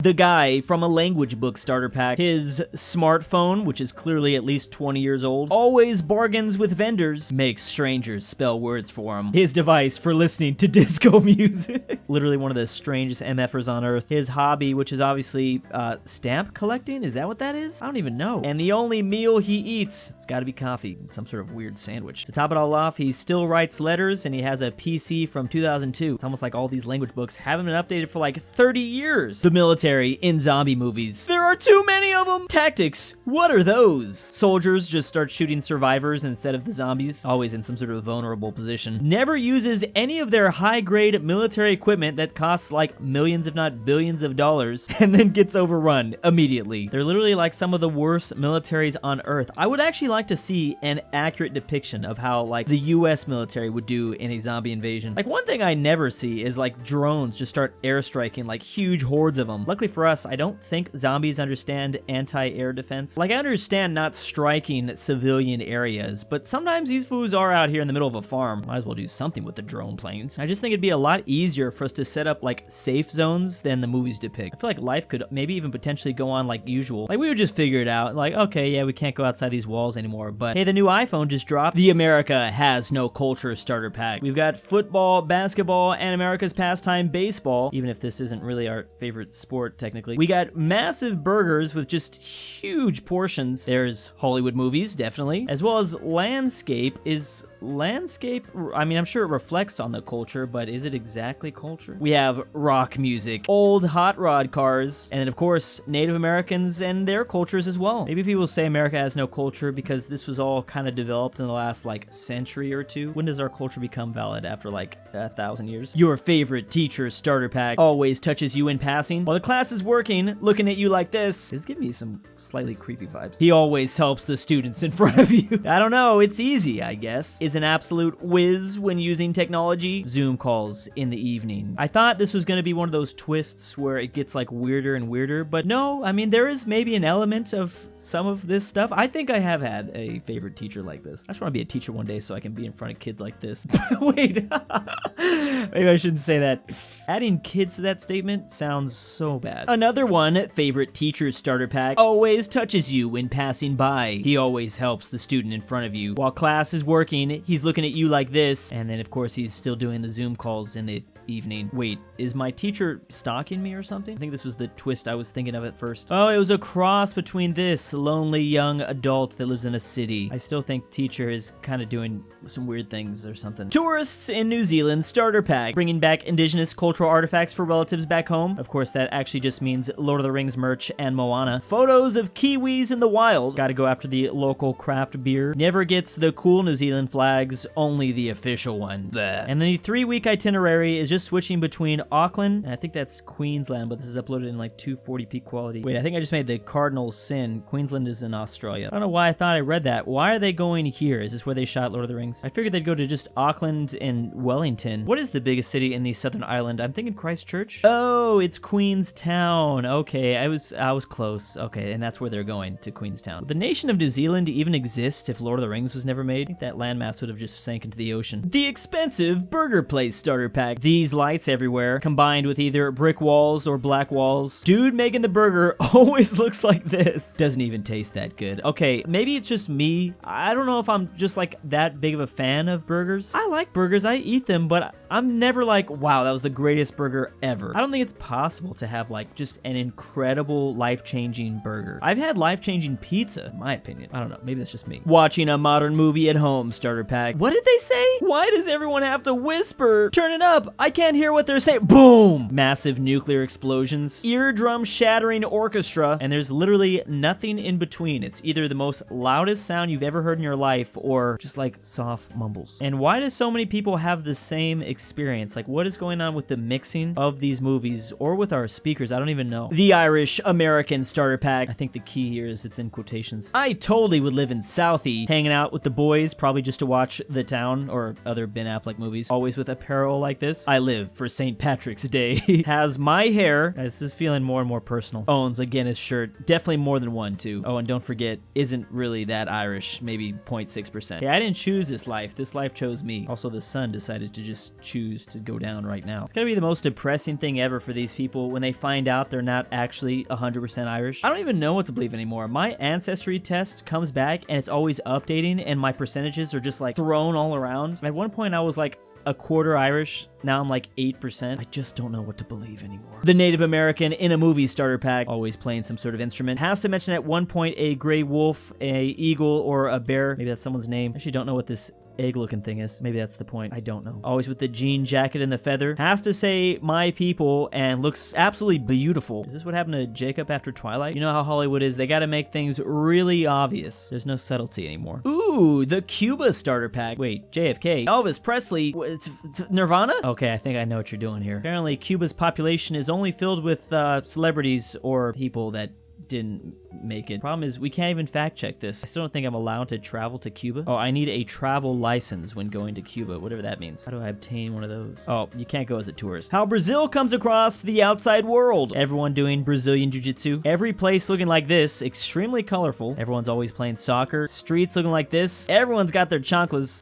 The guy from a language book starter pack. His smartphone, which is clearly at least 20 years old, always bargains with vendors, makes strangers spell words for him. His device for listening to disco music. Literally one of the strangest MFers on earth. His hobby, which is obviously stamp collecting. Is that what that is? I don't even know. And the only meal he eats, it's gotta be coffee. Some sort of weird sandwich. To top it all off, he still writes letters and he has a PC from 2002. It's almost like all these language books haven't been updated for like 30 years. The military in zombie movies. There are too many of them! Tactics, what are those? Soldiers just start shooting survivors instead of the zombies, always in some sort of vulnerable position. Never uses any of their high-grade military equipment that costs like millions if not billions of dollars, and then gets overrun immediately. They're literally like some of the worst militaries on Earth. I would actually like to see an accurate depiction of how like the US military would do in a zombie invasion. Like one thing I never see is like drones just start airstriking like huge hordes of them. Luckily for us, I don't think zombies understand anti-air defense. Like I understand not striking civilian areas, but sometimes these foos are out here in the middle of a farm. Might as well do something with the drone planes. I just think it'd be a lot easier for us to set up like safe zones than the movies depict. I feel like life could maybe even potentially go on like usual. Like we would just figure it out. Like, okay, yeah, we can't go outside these walls anymore, but hey, the new iPhone just dropped. The America Has No Culture starter pack. We've got football, basketball, and America's pastime baseball, even if this isn't really our favorite sport technically. We got massive burgers with just huge portions. There's Hollywood movies, definitely, as well as landscape. Is landscape, I mean, I'm sure it reflects on the culture, but is it exactly culture? We have rock music, old hot rod cars, and then of course, Native Americans and their cultures as well. Maybe people say America has no culture because this was all kind of developed in the last like century or two. When does our culture become valid? After like 1,000 years? Your favorite teacher starter pack always touches you in passing while the class is working, looking at you like this. It's giving me some slightly creepy vibes. He always helps the students in front of you. I don't know, it's easy, I guess. Is an absolute whiz when using technology. Zoom calls in the evening. I thought this was gonna be one of those twists where it gets like weirder and weirder, but no, I mean, there is maybe an element of some of this stuff. I think I have had a favorite teacher like this. I just wanna be a teacher one day so I can be in front of kids like this. Wait, maybe I shouldn't say that. Adding kids to that statement sounds so bad. Another one, favorite teacher starter pack, always touches you when passing by. He always helps the student in front of you. While class is working, he's looking at you like this, and then of course he's still doing the Zoom calls in the evening. Wait, is my teacher stalking me or something? I think this was the twist I was thinking of at first. Oh, it was a cross between this lonely young adult that lives in a city. I still think teacher is kind of doing some weird things or something. Tourists in New Zealand starter pack, bringing back indigenous cultural artifacts for relatives back home. Of course, that actually just means Lord of the Rings merch and Moana. Photos of kiwis in the wild. Gotta go after the local craft beer. Never gets the cool New Zealand flags, only the official one. Bleh. And the 3-week itinerary is just switching between Auckland, and I think that's Queensland, but this is uploaded in like 240p quality. Wait, I think I just made the cardinal sin. Queensland is in Australia. I don't know why I thought I read that. Why are they going here? Is this where they shot Lord of the Rings? I figured they'd go to just Auckland and Wellington. What is the biggest city in the Southern Island? I'm thinking Christchurch. Oh, it's Queenstown. Okay, I was close. Okay, and that's where they're going, to Queenstown. Would the nation of New Zealand even exist if Lord of the Rings was never made? I think that landmass would have just sank into the ocean. The expensive burger place starter pack. These lights everywhere, combined with either brick walls or black walls. Dude making the burger always looks like this. Doesn't even taste that good. Okay, maybe it's just me. I don't know if I'm just like that big of a fan of burgers. I like burgers, I eat them, but I'm never like, wow, that was the greatest burger ever. I don't think it's possible to have like just an incredible life-changing burger. I've had life-changing pizza, in my opinion. I don't know, maybe that's just me. Watching a modern movie at home starter pack. What did they say? Why does everyone have to whisper? Turn it up, I can't hear what they're saying. Boom! Massive nuclear explosions, eardrum shattering orchestra, and there's literally nothing in between. It's either the most loudest sound you've ever heard in your life or just like soft mumbles. And why do so many people have the same experience? Like, what is going on with the mixing of these movies or with our speakers? I don't even know. The Irish American starter pack. I think the key here is it's in quotations. I totally would live in Southie, hanging out with the boys, probably just to watch The Town or other Ben Affleck movies, always with apparel like this. I live for St. Patrick's Day. Has my hair, this is feeling more and more personal, owns a Guinness shirt, definitely more than one too. Oh, and don't forget, isn't really that Irish, maybe 0.6%. Yeah, I didn't choose this life chose me. Also, the sun decided to just choose to go down right now. It's gotta be the most depressing thing ever for these people when they find out they're not actually 100% Irish. I don't even know what to believe anymore. My ancestry test comes back and it's always updating and my percentages are just like thrown all around. At one point I was like a quarter Irish. Now I'm like 8%. I just don't know what to believe anymore. The Native American in a movie starter pack, always playing some sort of instrument. Has to mention at one point a gray wolf, a eagle, or a bear. Maybe that's someone's name. I actually don't know what this egg-looking thing is. Maybe that's the point. I don't know. Always with the jean jacket and the feather. Has to say my people and looks absolutely beautiful. Is this what happened to Jacob after Twilight? You know how Hollywood is. They gotta make things really obvious. There's no subtlety anymore. Ooh, the Cuba starter pack. Wait, JFK. Elvis Presley. It's Nirvana? Okay, I think I know what you're doing here. Apparently, Cuba's population is only filled with celebrities or people that didn't make it. Problem is, we can't even fact check this. I still don't think I'm allowed to travel to Cuba. Oh, I need a travel license when going to Cuba, whatever that means. How do I obtain one of those? Oh, you can't go as a tourist. How Brazil comes across the outside world. Everyone doing Brazilian jiu-jitsu. Every place looking like this, extremely colorful. Everyone's always playing soccer. Streets looking like this. Everyone's got their chanclas.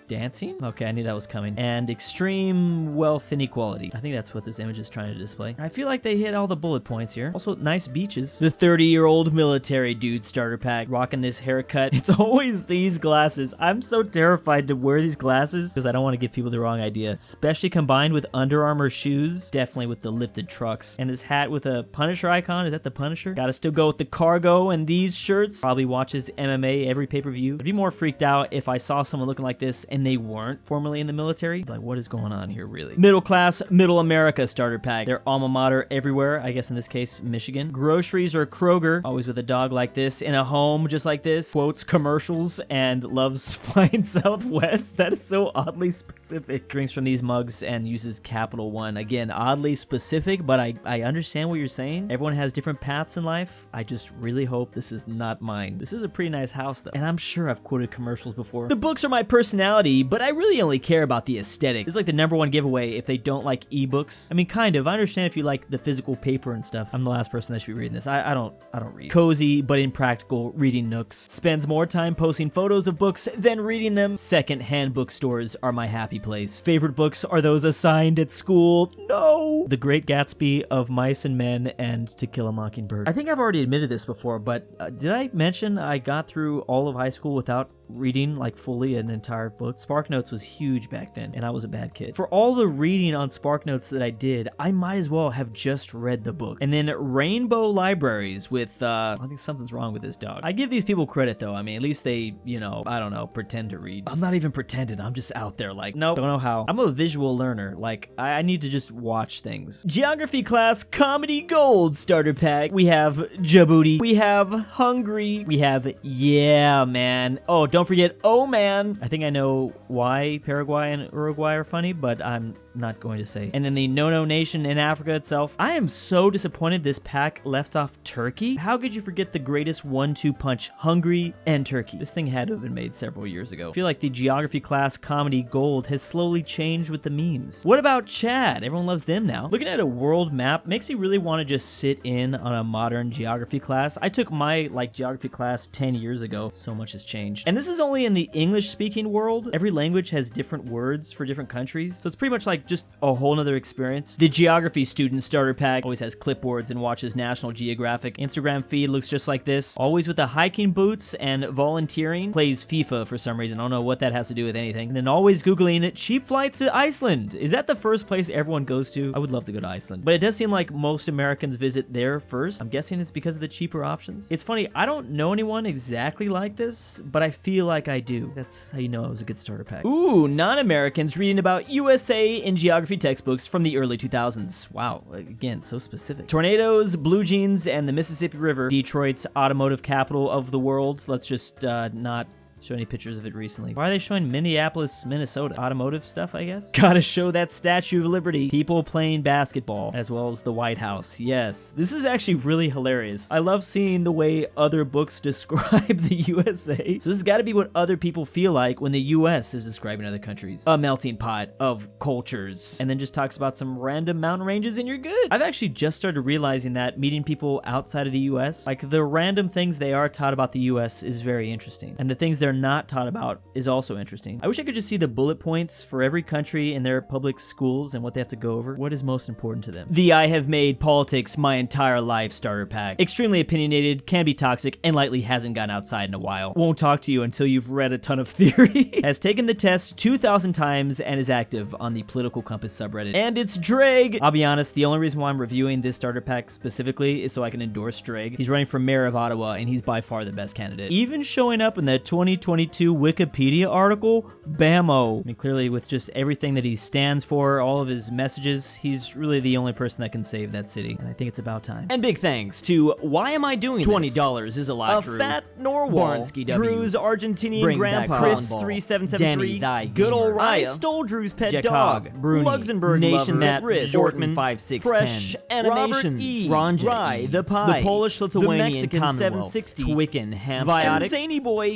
Dancing? Okay, I knew that was coming. And extreme wealth inequality. I think that's what this image is trying to display. I feel like they hit all the bullet points here. Also, nice beaches. The 30-year-old military dude starter pack. Rocking this haircut. It's always these glasses. I'm so terrified to wear these glasses because I don't want to give people the wrong idea. Especially combined with Under Armour shoes. Definitely with the lifted trucks. And this hat with a Punisher icon. Is that the Punisher? Gotta still go with the cargo and these shirts. Probably watches MMA every pay-per-view. I'd be more freaked out if I saw someone looking like this and they weren't formerly in the military. Like, what is going on here, really? Middle class, middle America starter pack. Their alma mater everywhere. I guess in this case, Michigan. Groceries or Kroger. Always with a dog like this. In a home just like this. Quotes commercials and loves flying Southwest. That is so oddly specific. Drinks from these mugs and uses Capital One. Again, oddly specific, but I understand what you're saying. Everyone has different paths in life. I just really hope this is not mine. This is a pretty nice house, though. And I'm sure I've quoted commercials before. The books are my personality, but I really only care about the aesthetic. It's like the #1 giveaway if they don't like ebooks. I mean, kind of. I understand if you like the physical paper and stuff. I'm the last person that should be reading this. I don't read. Cozy but impractical reading nooks. Spends more time posting photos of books than reading them. Second-hand bookstores are my happy place. Favorite books are those assigned at school. No! The Great Gatsby, Of Mice and Men, and To Kill a Mockingbird. I think I've already admitted this before, but did I mention I got through all of high school without reading like fully an entire book? SparkNotes was huge back then, and I was a bad kid. For all the reading on SparkNotes that I did, I might as well have just read the book. And then rainbow libraries with, I think something's wrong with this dog. I give these people credit though. I mean, at least they, you know, I don't know, pretend to read. I'm not even pretending. I'm just out there like, nope, don't know how. I'm a visual learner. Like, I need to just watch things. Geography class comedy gold starter pack. We have Djibouti. We have Hungary. We have, yeah, man. Oh, don't forget, oh man. I think I know why Paraguay and Uruguay are funny, but I'm not going to say. And then the No-No Nation in Africa itself. I am so disappointed this pack left off Turkey. How could you forget the greatest 1-2 punch, Hungary and Turkey? This thing had to have been made several years ago. I feel like the geography class comedy gold has slowly changed with the memes. What about Chad? Everyone loves them now. Looking at a world map makes me really want to just sit in on a modern geography class. I took my geography class 10 years ago. So much has changed. And this is only in the English-speaking world. Every language has different words for different countries. So it's pretty much like just a whole nother experience. The geography student starter pack always has clipboards and watches National Geographic. Instagram feed looks just like this. Always with the hiking boots and volunteering. Plays FIFA for some reason. I don't know what that has to do with anything. And then always Googling cheap flight to Iceland. Is that the first place everyone goes to? I would love to go to Iceland. But it does seem like most Americans visit there first. I'm guessing it's because of the cheaper options. It's funny, I don't know anyone exactly like this, but I feel like I do. That's how you know it was a good starter pack. Ooh, non-Americans reading about USA in geography textbooks from the early 2000s. Wow, again, so specific. Tornadoes, blue jeans, and the Mississippi River. Detroit's automotive capital of the world. Let's just not show any pictures of it recently. Why are they showing Minneapolis, Minnesota? Automotive stuff, I guess? Gotta show that Statue of Liberty. People playing basketball, as well as the White House. Yes, this is actually really hilarious. I love seeing the way other books describe the USA. So this has gotta be what other people feel like when the US is describing other countries. A melting pot of cultures. And then just talks about some random mountain ranges and you're good. I've actually just started realizing that meeting people outside of the US, like the random things they are taught about the US is very interesting. And the things they're are not taught about is also interesting. I wish I could just see the bullet points for every country in their public schools and what they have to go over. What is most important to them? The I have made politics my entire life starter pack. Extremely opinionated, can be toxic, and likely hasn't gone outside in a while. Won't talk to you until you've read a ton of theory. Has taken the test 2,000 times and is active on the Political Compass subreddit. And it's Dreg! I'll be honest, the only reason why I'm reviewing this starter pack specifically is so I can endorse Dreg. He's running for mayor of Ottawa, and he's by far the best candidate. Even showing up in that 2022 Wikipedia article, bammo. I mean, clearly with just everything that he stands for, all of his messages, he's really the only person that can save that city, and I think it's about time. And big thanks to Why Am I Doing This? $20 is a lot, Drew. aPhatNarwhal, Barnsky W, Drew's Argentinian grandpa, Chris3773, DannyThyGamer, GoodOldRyah, istoledrewspetdog, Jakov, bruney, LuxembourgLover, nationsatrisk, Bjorkman, 5610, Phresh Animations, RyeThePie, the Polish-Lithuanian Commonwealth, Commonwealth, Twickenhamster, Viotic, ZaneyBoi,